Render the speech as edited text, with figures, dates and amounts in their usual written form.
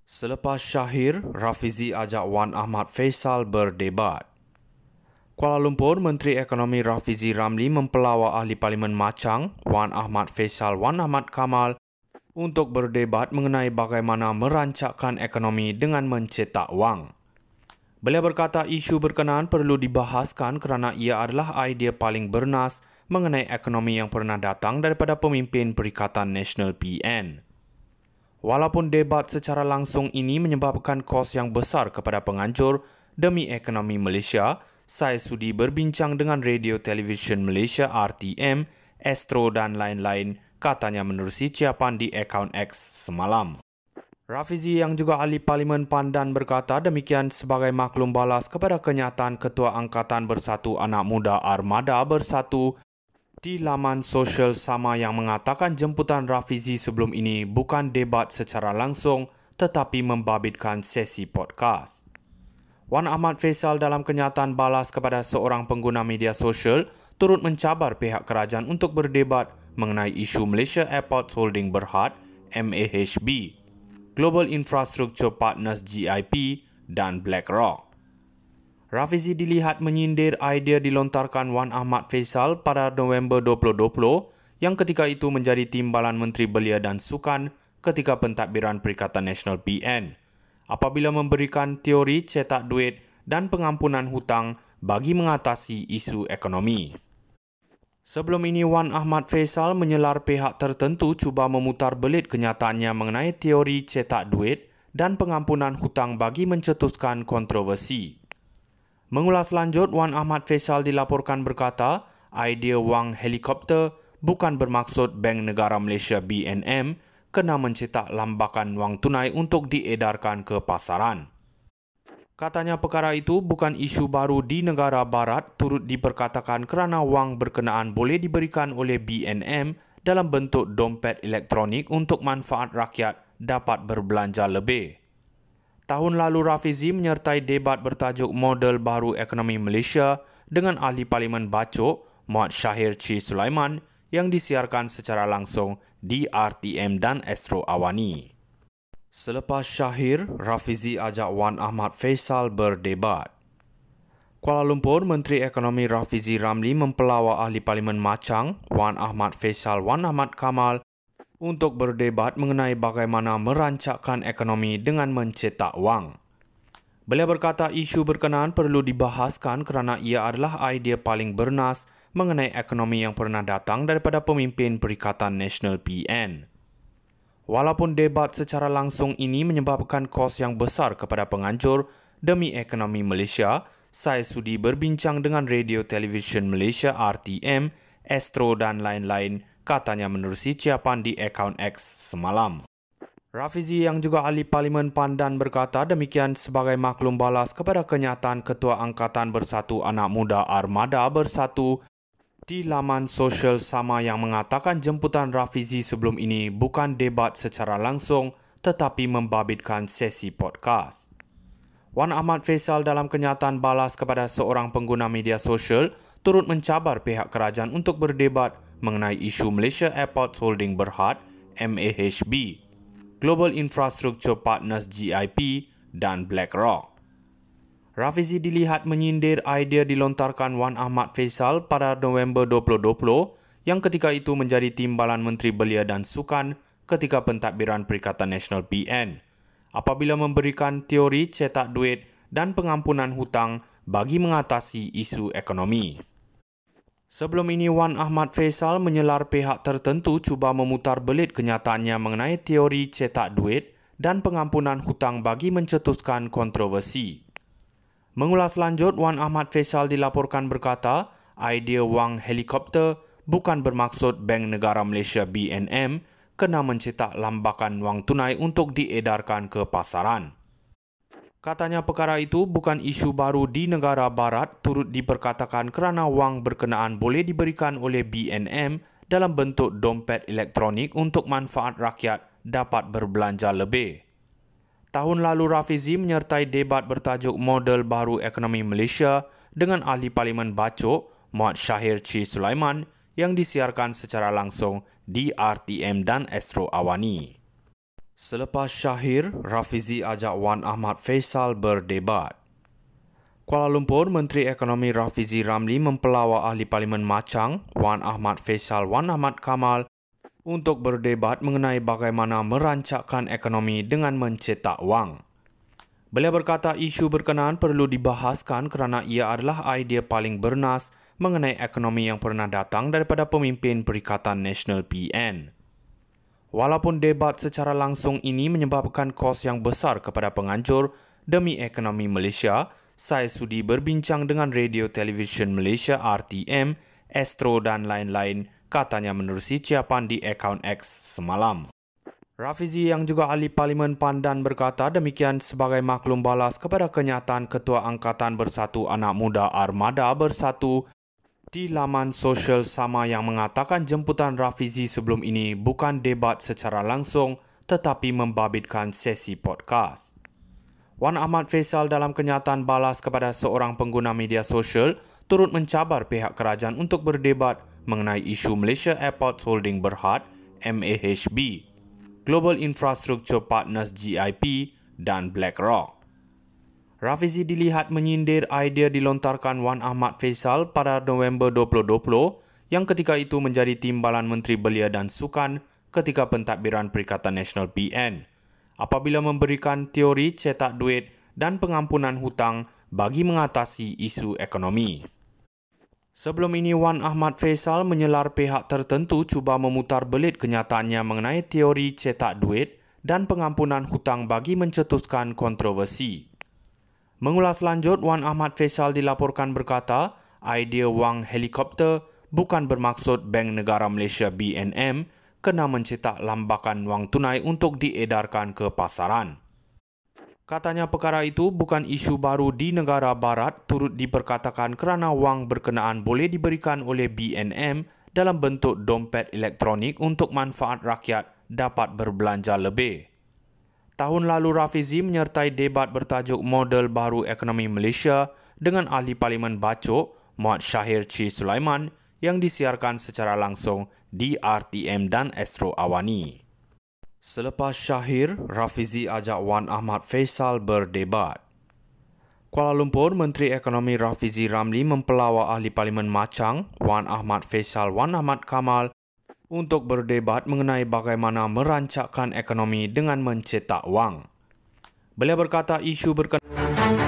Selepas Shahir, Rafizi ajak Wan Ahmad Faisal berdebat. Kuala Lumpur, Menteri Ekonomi Rafizi Ramli mempelawak Ahli Parlimen Machang, Wan Ahmad Faisal Wan Ahmad Kamal untuk berdebat mengenai bagaimana merancakkan ekonomi dengan mencetak wang. Beliau berkata isu berkenaan perlu dibahaskan kerana ia adalah idea paling bernas mengenai ekonomi yang pernah datang daripada pemimpin Perikatan Nasional PN. Walaupun debat secara langsung ini menyebabkan kos yang besar kepada penganjur demi ekonomi Malaysia, saya sudi berbincang dengan Radio Television Malaysia RTM, Astro dan lain-lain, katanya menerusi ciapan di akaun X semalam. Rafizi yang juga ahli Parlimen Pandan berkata demikian sebagai maklum balas kepada kenyataan Ketua Angkatan Bersatu Anak Muda Armada Bersatu di laman sosial sama yang mengatakan jemputan Rafizi sebelum ini bukan debat secara langsung tetapi membabitkan sesi podcast. Wan Ahmad Faisal dalam kenyataan balas kepada seorang pengguna media sosial turut mencabar pihak kerajaan untuk berdebat mengenai isu Malaysia Airports Holding Berhad MAHB, Global Infrastructure Partners GIP dan BlackRock. Rafizi dilihat menyindir idea dilontarkan Wan Ahmad Faisal pada November 2020 yang ketika itu menjadi timbalan Menteri Belia dan Sukan ketika pentadbiran Perikatan Nasional PN apabila memberikan teori cetak duit dan pengampunan hutang bagi mengatasi isu ekonomi. Sebelum ini, Wan Ahmad Faisal menyelar pihak tertentu cuba memutar belit kenyataannya mengenai teori cetak duit dan pengampunan hutang bagi mencetuskan kontroversi. Mengulas lanjut, Wan Ahmad Faisal dilaporkan berkata, idea wang helikopter bukan bermaksud Bank Negara Malaysia BNM kena mencetak lambakan wang tunai untuk diedarkan ke pasaran. Katanya perkara itu bukan isu baru di negara barat turut diperkatakan kerana wang berkenaan boleh diberikan oleh BNM dalam bentuk dompet elektronik untuk manfaat rakyat dapat berbelanja lebih. Tahun lalu Rafizi menyertai debat bertajuk Model Baru Ekonomi Malaysia dengan Ahli Parlimen Bacok Muhammad Shahir Chi Sulaiman yang disiarkan secara langsung di RTM dan Astro Awani. Selepas Shahir, Rafizi ajak Wan Ahmad Faisal berdebat. Kuala Lumpur, Menteri Ekonomi Rafizi Ramli mempelawak Ahli Parlimen Machang, Wan Ahmad Faisal Wan Ahmad Kamal untuk berdebat mengenai bagaimana merancakkan ekonomi dengan mencetak wang. Beliau berkata isu berkenaan perlu dibahaskan kerana ia adalah idea paling bernas mengenai ekonomi yang pernah datang daripada pemimpin Perikatan Nasional PN. Walaupun debat secara langsung ini menyebabkan kos yang besar kepada penganjur demi ekonomi Malaysia, saya sudi berbincang dengan Radio Television Malaysia RTM, Astro dan lain-lain, katanya menerusi ciapan di akaun X semalam. Rafizi yang juga ahli Parlimen Pandan berkata demikian sebagai maklum balas kepada kenyataan Ketua Angkatan Bersatu Anak Muda Armada Bersatu di laman sosial sama yang mengatakan jemputan Rafizi sebelum ini bukan debat secara langsung tetapi membabitkan sesi podcast. Wan Ahmad Faisal dalam kenyataan balas kepada seorang pengguna media sosial turut mencabar pihak kerajaan untuk berdebat mengenai isu Malaysia Airports Holding Berhad MAHB, Global Infrastructure Partners GIP dan BlackRock. Rafizi dilihat menyindir idea dilontarkan Wan Ahmad Faisal pada November 2020 yang ketika itu menjadi timbalan Menteri Belia dan Sukan ketika pentadbiran Perikatan Nasional PN apabila memberikan teori cetak duit dan pengampunan hutang bagi mengatasi isu ekonomi. Sebelum ini, Wan Ahmad Faisal menyelar pihak tertentu cuba memutar belit kenyataannya mengenai teori cetak duit dan pengampunan hutang bagi mencetuskan kontroversi. Mengulas lanjut, Wan Ahmad Faisal dilaporkan berkata, idea wang helikopter bukan bermaksud Bank Negara Malaysia BNM kena mencetak lambakan wang tunai untuk diedarkan ke pasaran. Katanya perkara itu bukan isu baru di negara barat turut diperkatakan kerana wang berkenaan boleh diberikan oleh BNM dalam bentuk dompet elektronik untuk manfaat rakyat dapat berbelanja lebih. Tahun lalu Rafizi menyertai debat bertajuk Model Baru Ekonomi Malaysia dengan Ahli Parlimen Bacok Muhammad Shahir Chi Sulaiman yang disiarkan secara langsung di RTM dan Astro Awani. Selepas Shahir, Rafizi ajak Wan Ahmad Faisal berdebat. Kuala Lumpur, Menteri Ekonomi Rafizi Ramli mempelawak Ahli Parlimen Machang, Wan Ahmad Faisal Wan Ahmad Kamal untuk berdebat mengenai bagaimana merancakkan ekonomi dengan mencetak wang. Beliau berkata isu berkenaan perlu dibahaskan kerana ia adalah idea paling bernas mengenai ekonomi yang pernah datang daripada pemimpin Perikatan Nasional PN. Walaupun debat secara langsung ini menyebabkan kos yang besar kepada penganjur demi ekonomi Malaysia, saya sudi berbincang dengan Radio Television Malaysia RTM, Astro dan lain-lain, katanya menerusi ciapan di akaun X semalam. Rafizi yang juga ahli Parlimen Pandan berkata demikian sebagai maklum balas kepada kenyataan Ketua Angkatan Bersatu Anak Muda Armada Bersatu di laman sosial sama yang mengatakan jemputan Rafizi sebelum ini bukan debat secara langsung tetapi membabitkan sesi podcast. Wan Ahmad Faisal dalam kenyataan balas kepada seorang pengguna media sosial turut mencabar pihak kerajaan untuk berdebat mengenai isu Malaysia Airports Holding Berhad MAHB, Global Infrastructure Partners GIP dan BlackRock. Rafizi dilihat menyindir idea dilontarkan Wan Ahmad Faisal pada November 2020 yang ketika itu menjadi timbalan Menteri Belia dan Sukan ketika pentadbiran Perikatan Nasional PN apabila memberikan teori cetak duit dan pengampunan hutang bagi mengatasi isu ekonomi. Sebelum ini, Wan Ahmad Faisal menyelar pihak tertentu cuba memutar belit kenyataannya mengenai teori cetak duit dan pengampunan hutang bagi mencetuskan kontroversi. Mengulas lanjut, Wan Ahmad Faisal dilaporkan berkata, idea wang helikopter bukan bermaksud Bank Negara Malaysia BNM kena mencetak lambakan wang tunai untuk diedarkan ke pasaran. Katanya perkara itu bukan isu baru di negara barat turut diperkatakan kerana wang berkenaan boleh diberikan oleh BNM dalam bentuk dompet elektronik untuk manfaat rakyat dapat berbelanja lebih. Tahun lalu Rafizi menyertai debat bertajuk Model Baru Ekonomi Malaysia dengan Ahli Parlimen Bacok Muhammad Shahir Chi Sulaiman yang disiarkan secara langsung di RTM dan Astro Awani. Selepas Shahir, Rafizi ajak Wan Ahmad Faisal berdebat. Kuala Lumpur, Menteri Ekonomi Rafizi Ramli mempelawak Ahli Parlimen Machang, Wan Ahmad Faisal Wan Ahmad Kamal untuk berdebat mengenai bagaimana merancakkan ekonomi dengan mencetak wang. Beliau berkata isu berkenaan